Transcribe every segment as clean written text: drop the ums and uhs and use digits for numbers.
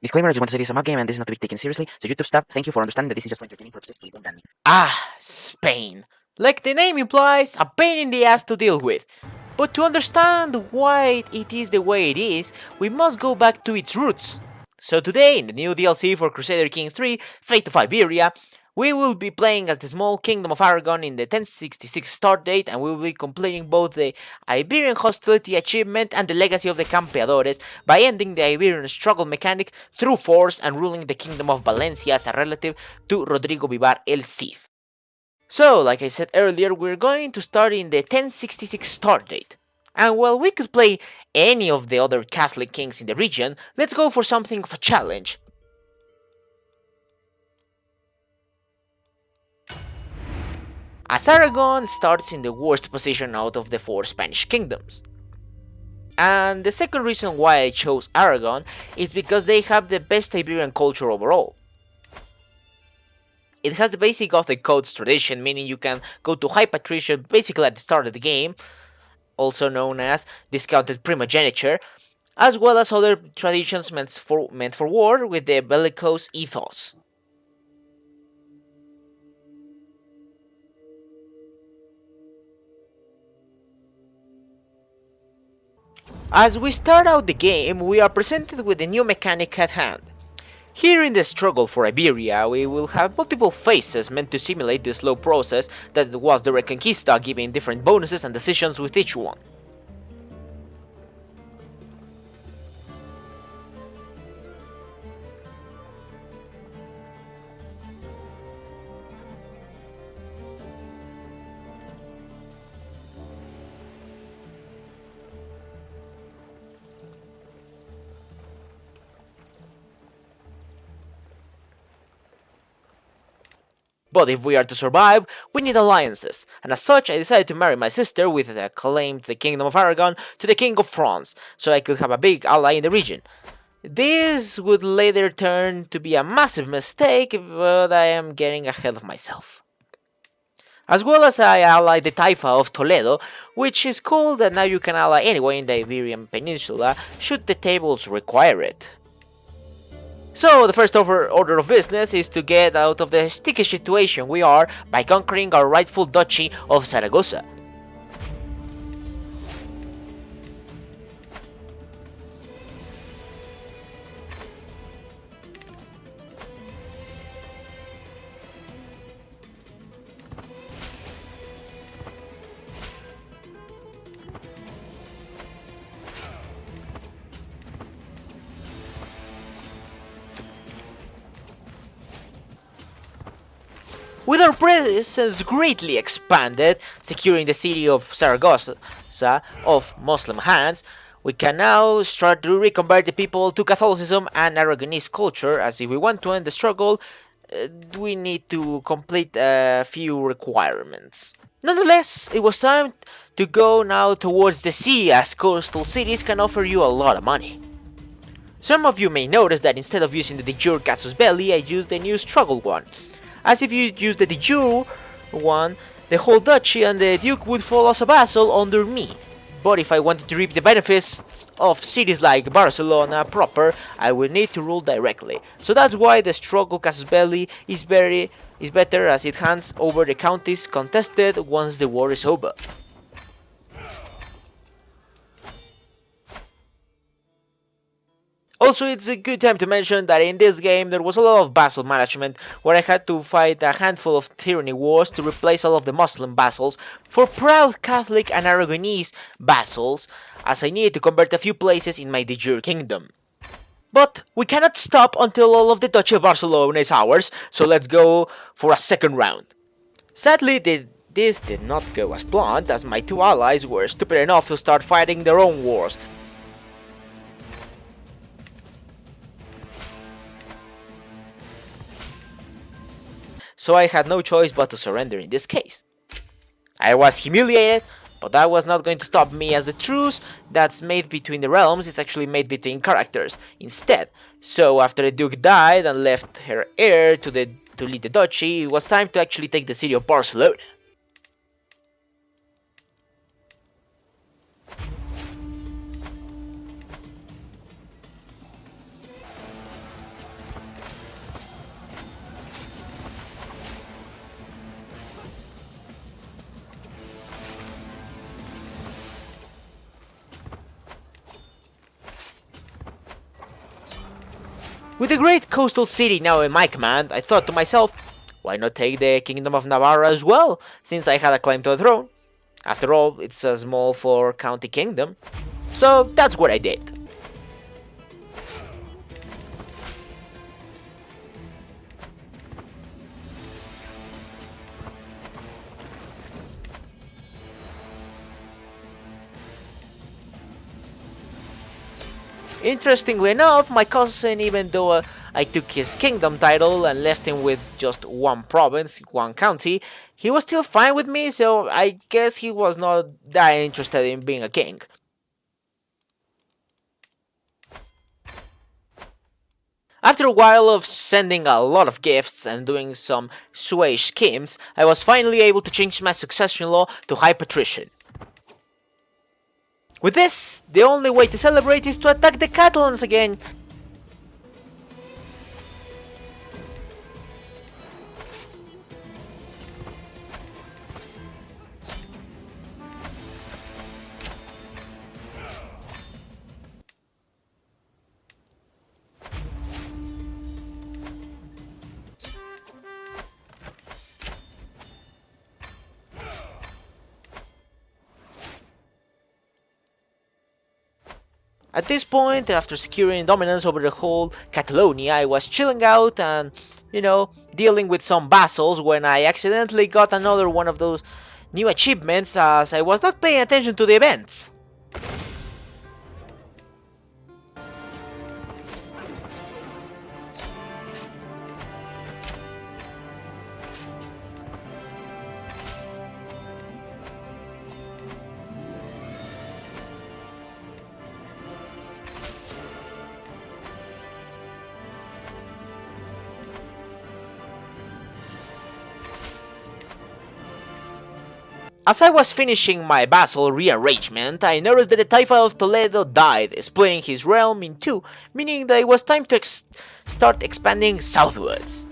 Disclaimer, I just want to say this is a mock game and this is not to be taken seriously, so YouTube staff, thank you for understanding that this is just for entertaining purposes, please don't ban me. Spain. Like the name implies, a pain in the ass to deal with. But to understand why it is the way it is, we must go back to its roots. So today, in the new DLC for Crusader Kings 3, Fate of Iberia, we will be playing as the small kingdom of Aragon in the 1066 start date, and we will be completing both the Iberian hostility achievement and the Legacy of the Campeadores by ending the Iberian struggle mechanic through force and ruling the kingdom of Valencia as a relative to Rodrigo Vivar el Cid. So, like I said earlier, we're going to start in the 1066 start date. And while we could play any of the other Catholic kings in the region, let's go for something of a challenge. As Aragon starts in the worst position out of the 4 Spanish kingdoms. And the second reason why I chose Aragon is because they have the best Iberian culture overall. It has the basic Gothic codes tradition, meaning you can go to High Patrician basically at the start of the game, also known as discounted primogeniture, as well as other traditions meant for war with the bellicose ethos. As we start out the game, we are presented with a new mechanic at hand. Here in the struggle for Iberia, we will have multiple phases meant to simulate the slow process that was the Reconquista, giving different bonuses and decisions with each one. But if we are to survive, we need alliances, and as such I decided to marry my sister with the claim to the Kingdom of Aragon to the King of France, so I could have a big ally in the region. This would later turn to be a massive mistake, but I am getting ahead of myself. As well as I allied the Taifa of Toledo, which is cool that now you can ally anyone in the Iberian Peninsula should the tables require it. So the first order of business is to get out of the sticky situation we are by conquering our rightful duchy of Zaragoza. With our presence greatly expanded, securing the city of Zaragoza of Muslim hands, we can now start to reconvert the people to Catholicism and Aragonese culture, as if we want to end the struggle, we need to complete a few requirements. Nonetheless, it was time to go now towards the sea, as coastal cities can offer you a lot of money. Some of you may notice that instead of using the de jure casus belli, I used the new struggle one. As if you use the de jure one, the whole duchy and the duke would fall as a vassal under me. But if I wanted to reap the benefits of cities like Barcelona proper, I would need to rule directly. So that's why the struggle casus belli is better, as it hands over the counties contested once the war is over. Also, it's a good time to mention that in this game there was a lot of vassal management, where I had to fight a handful of tyranny wars to replace all of the Muslim vassals for proud Catholic and Aragonese vassals, as I needed to convert a few places in my de jure kingdom. But we cannot stop until all of the Duchy of Barcelona is ours, so let's go for a second round. Sadly, this did not go as planned, as my two allies were stupid enough to start fighting their own wars. So I had no choice but to surrender in this case. I was humiliated, but that was not going to stop me, as the truce that's made between the realms is actually made between characters instead. So after the duke died and left her heir to lead the duchy, it was time to actually take the city of Barcelona. With the great coastal city now in my command, I thought to myself, why not take the Kingdom of Navarra as well, since I had a claim to the throne? After all, it's a small 4-county kingdom. So that's what I did. Interestingly enough, my cousin, even though I took his kingdom title and left him with just one province, one county, he was still fine with me, so I guess he was not that interested in being a king. After a while of sending a lot of gifts and doing some sway schemes, I was finally able to change my succession law to High Patrician. With this, the only way to celebrate is to attack the Catalans again. At this point, after securing dominance over the whole Catalonia, I was chilling out and, dealing with some vassals when I accidentally got another one of those new achievements as I was not paying attention to the events. As I was finishing my vassal rearrangement, I noticed that the Taifa of Toledo died, splitting his realm in two, meaning that it was time to start expanding southwards.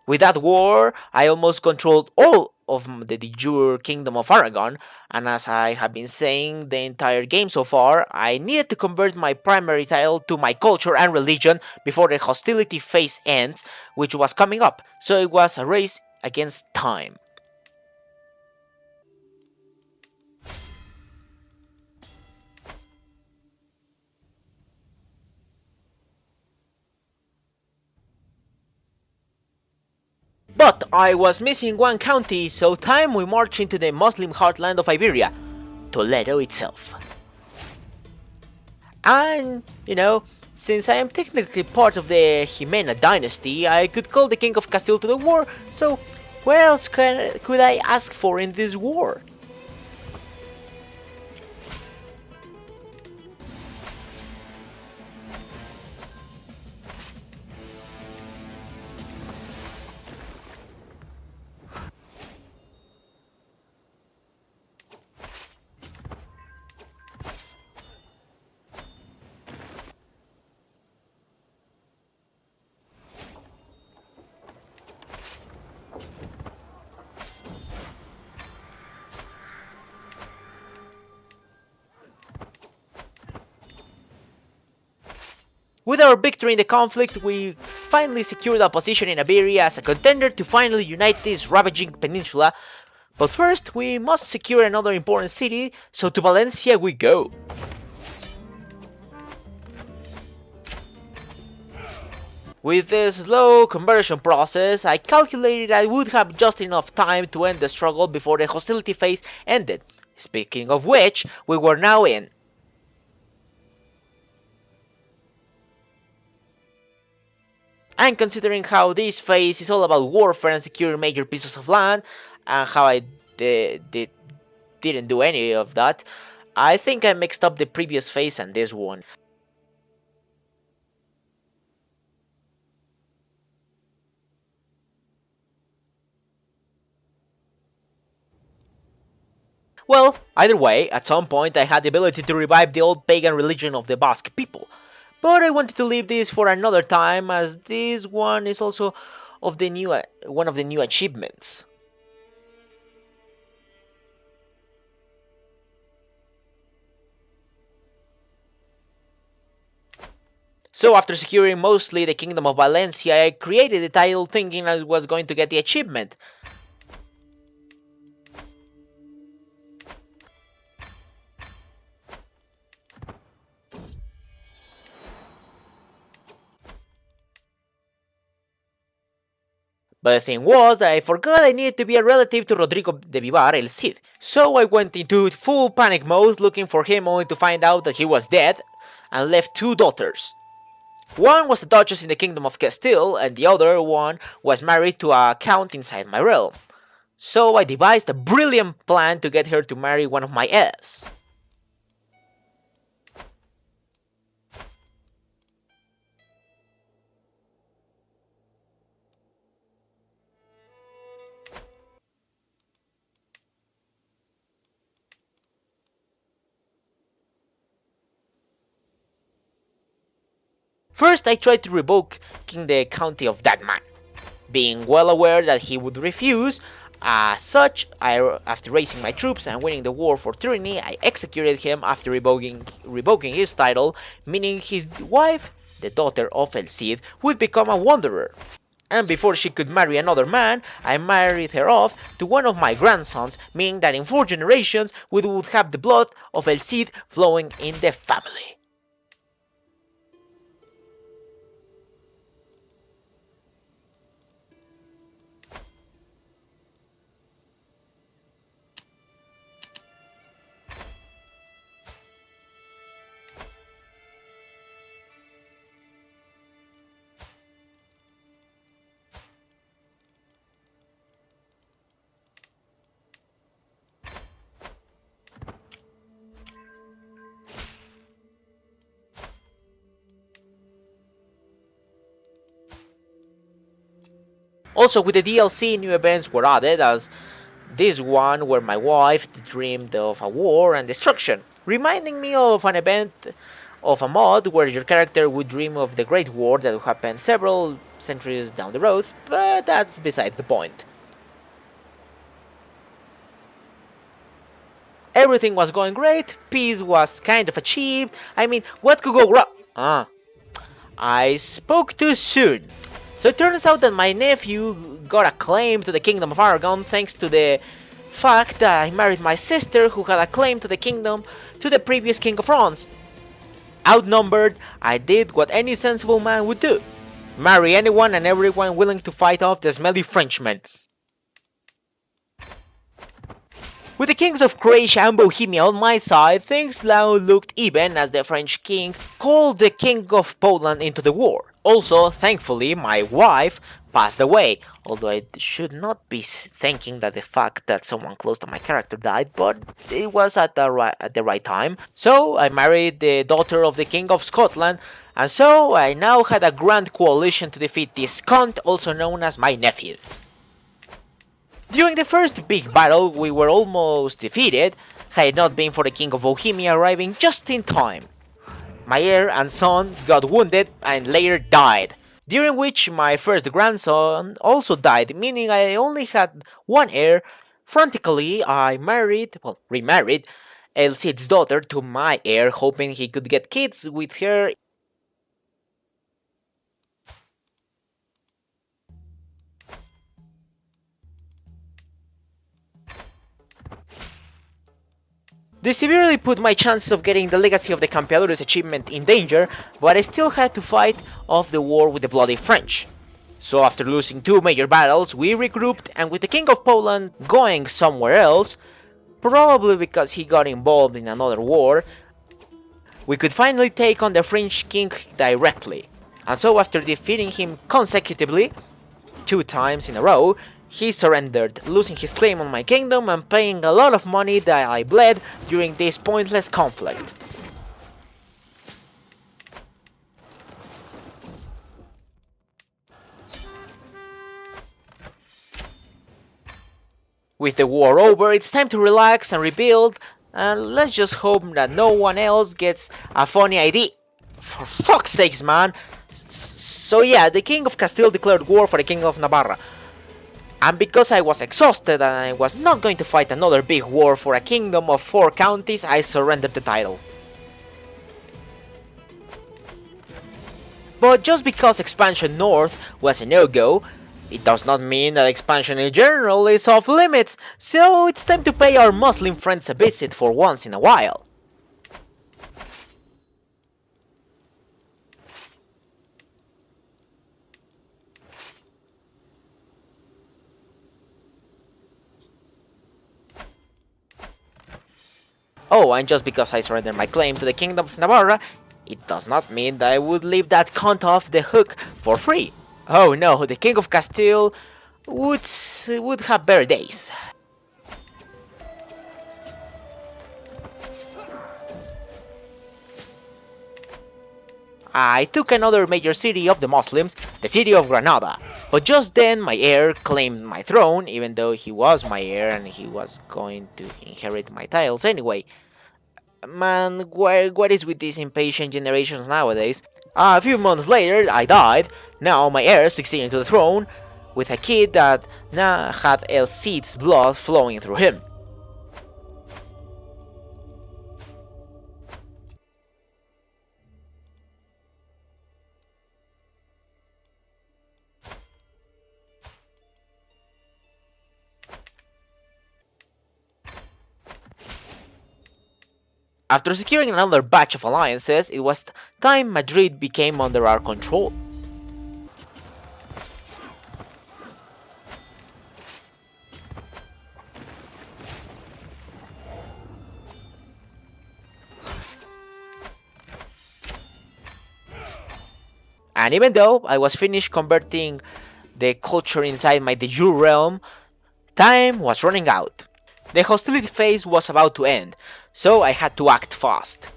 With that war, I almost controlled all of the de jure Kingdom of Aragon, and as I have been saying the entire game so far, I needed to convert my primary title to my culture and religion before the hostility phase ends, which was coming up, so it was a race against time. But I was missing one county, so time we march into the Muslim heartland of Iberia, Toledo itself. And, since I am technically part of the Jimena dynasty, I could call the King of Castile to the war, so what else could I ask for in this war? With our victory in the conflict, we finally secured our position in Iberia as a contender to finally unite this ravaging peninsula. But first, we must secure another important city, so to Valencia we go. With this slow conversion process, I calculated I would have just enough time to end the struggle before the hostility phase ended. Speaking of which, we were now in. And considering how this phase is all about warfare and securing major pieces of land, and how I didn't do any of that, I think I mixed up the previous phase and this one. Well, either way, at some point I had the ability to revive the old pagan religion of the Basque people. But I wanted to leave this for another time, as this one is also of the new achievements. So after securing mostly the Kingdom of Valencia, I created the title thinking I was going to get the achievement. But the thing was that I forgot I needed to be a relative to Rodrigo Vivar el Cid. So I went into full panic mode looking for him only to find out that he was dead and left 2 daughters. One was a duchess in the Kingdom of Castile and the other one was married to a count inside my realm. So I devised a brilliant plan to get her to marry one of my heirs. First, I tried to revoke the county of that man, being well aware that he would refuse. As such, after raising my troops and winning the war for tyranny, I executed him after revoking his title, meaning his wife, the daughter of El Cid, would become a wanderer. And before she could marry another man, I married her off to one of my grandsons, meaning that in 4 generations we would have the blood of El Cid flowing in the family. Also, with the DLC, new events were added, as this one where my wife dreamed of a war and destruction, reminding me of an event of a mod where your character would dream of the Great War that would happen several centuries down the road, but that's besides the point. Everything was going great, peace was kind of achieved. I mean, what could go wrong? I spoke too soon. So it turns out that my nephew got a claim to the Kingdom of Aragon thanks to the fact that I married my sister, who had a claim to the kingdom to the previous King of France. Outnumbered, I did what any sensible man would do: marry anyone and everyone willing to fight off the smelly Frenchman. With the kings of Croatia and Bohemia on my side, things now looked even as the French king called the king of Poland into the war. Also, thankfully, my wife passed away, although I should not be thanking that the fact that someone close to my character died, but it was at the right time. So I married the daughter of the King of Scotland, and so I now had a grand coalition to defeat this cunt, also known as my nephew. During the first big battle, we were almost defeated, had it not been for the King of Bohemia arriving just in time. My heir and son got wounded and later died, during which my first grandson also died, meaning I only had one heir. Frantically, I remarried El Cid's daughter to my heir, hoping he could get kids with her. This severely put my chances of getting the Legacy of the Campeadores achievement in danger, but I still had to fight off the war with the bloody French. So after losing 2 major battles, we regrouped, and with the King of Poland going somewhere else, probably because he got involved in another war, we could finally take on the French king directly. And so after defeating him consecutively, 2 times in a row, he surrendered, losing his claim on my kingdom and paying a lot of money that I bled during this pointless conflict. With the war over, it's time to relax and rebuild, and let's just hope that no one else gets a funny idea. For fuck's sakes, man! So yeah, the King of Castile declared war for the King of Navarra. And because I was exhausted and I was not going to fight another big war for a kingdom of 4 counties, I surrendered the title. But just because expansion north was a no-go, it does not mean that expansion in general is off limits, so it's time to pay our Muslim friends a visit for once in a while. Oh, and just because I surrendered my claim to the Kingdom of Navarra, it does not mean that I would leave that cunt off the hook for free. Oh no, the King of Castile would have better days. I took another major city of the Muslims, the city of Granada, but just then my heir claimed my throne, even though he was my heir and he was going to inherit my titles anyway. Man, what is with these impatient generations nowadays? A few months later, I died. Now my heir succeeded to the throne, with a kid that now had El Cid's blood flowing through him. After securing another batch of alliances, it was time Madrid became under our control. And even though I was finished converting the culture inside my de jure realm, time was running out. The hostility phase was about to end, so I had to act fast.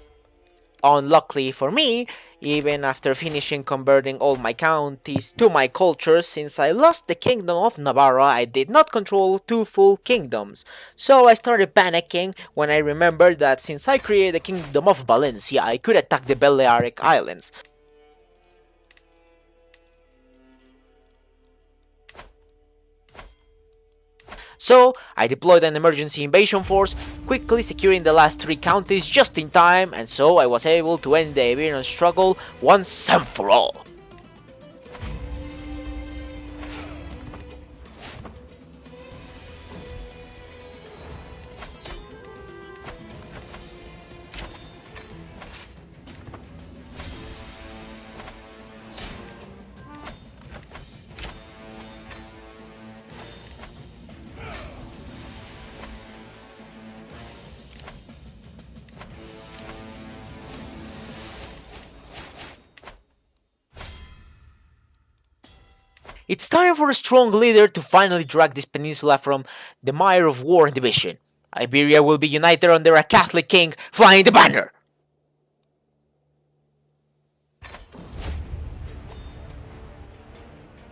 Unluckily for me, even after finishing converting all my counties to my culture, since I lost the Kingdom of Navarra, I did not control 2 full kingdoms. So I started panicking when I remembered that since I created the Kingdom of Valencia, I could attack the Balearic Islands. So I deployed an emergency invasion force, quickly securing the last 3 counties just in time, and so I was able to end the Iberian struggle once and for all. It's time for a strong leader to finally drag this peninsula from the mire of war and division. Iberia will be united under a Catholic king flying the banner!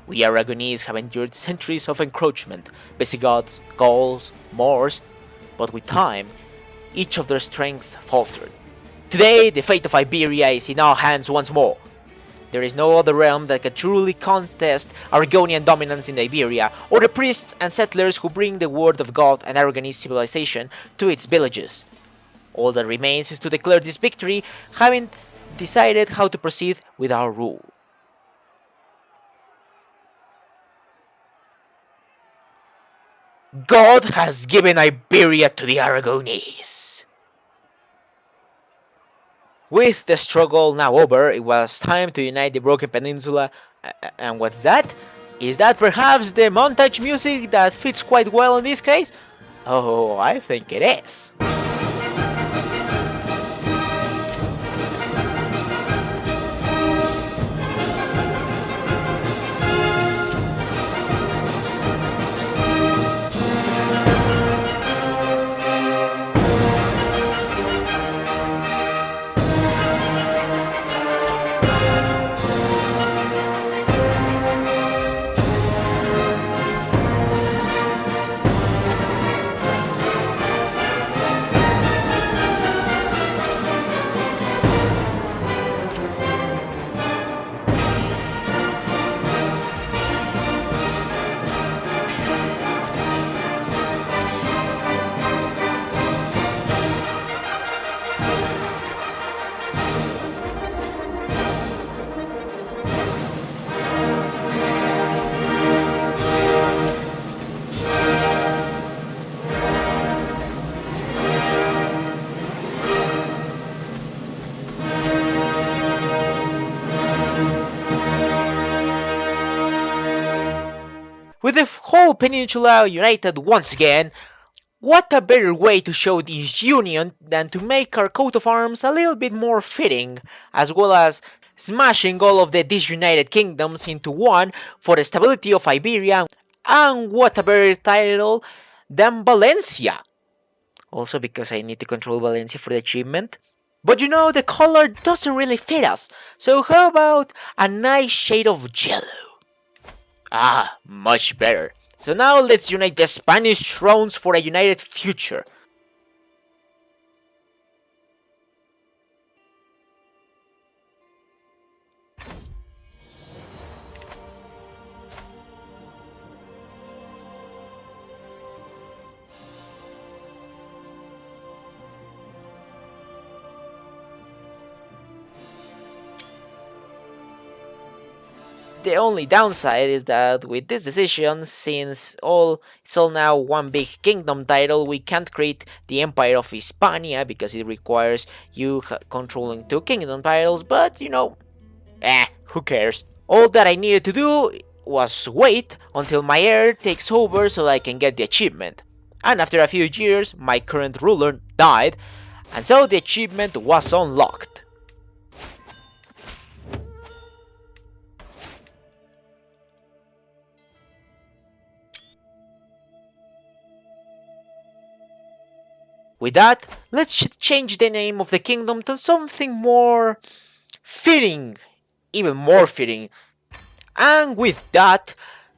We Aragonese have endured centuries of encroachment, Visigoths, Gauls, Moors, but with time, each of their strengths faltered. Today, the fate of Iberia is in our hands once more. There is no other realm that can truly contest Aragonian dominance in Iberia, or the priests and settlers who bring the word of God and Aragonese civilization to its villages. All that remains is to declare this victory, having decided how to proceed with our rule. God has given Iberia to the Aragonese. With the struggle now over, it was time to unite the broken peninsula. And what's that? Is that perhaps the montage music that fits quite well in this case? Oh, I think it is. whole peninsula united once again. What a better way to show this union than to make our coat of arms a little bit more fitting, as well as smashing all of the disunited kingdoms into one for the stability of Iberia, and what a better title than Valencia. Also because I need to control Valencia for the achievement. But you know, the color doesn't really fit us, so how about a nice shade of yellow? Ah, much better. So now let's unite the Spanish thrones for a united future. The only downside is that with this decision, since it's all now one big kingdom title, we can't create the Empire of Hispania because it requires you controlling two kingdom titles, but you know, who cares? All that I needed to do was wait until my heir takes over so I can get the achievement. And after a few years, my current ruler died, and so the achievement was unlocked. With that, let's change the name of the kingdom to something more fitting, even more fitting. And with that,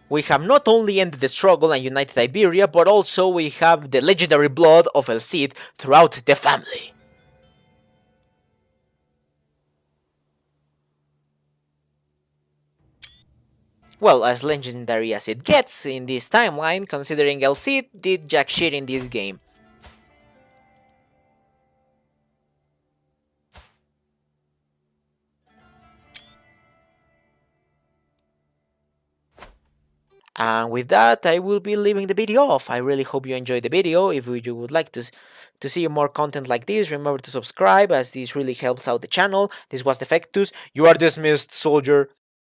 we have not only ended the struggle and united Iberia, but also we have the legendary blood of El Cid throughout the family. Well, as legendary as it gets in this timeline, considering El Cid did jack shit in this game. And with that, I will be leaving the video off. I really hope you enjoyed the video. If you would like to see more content like this, remember to subscribe, as this really helps out the channel. This was Defectus. You are dismissed, soldier.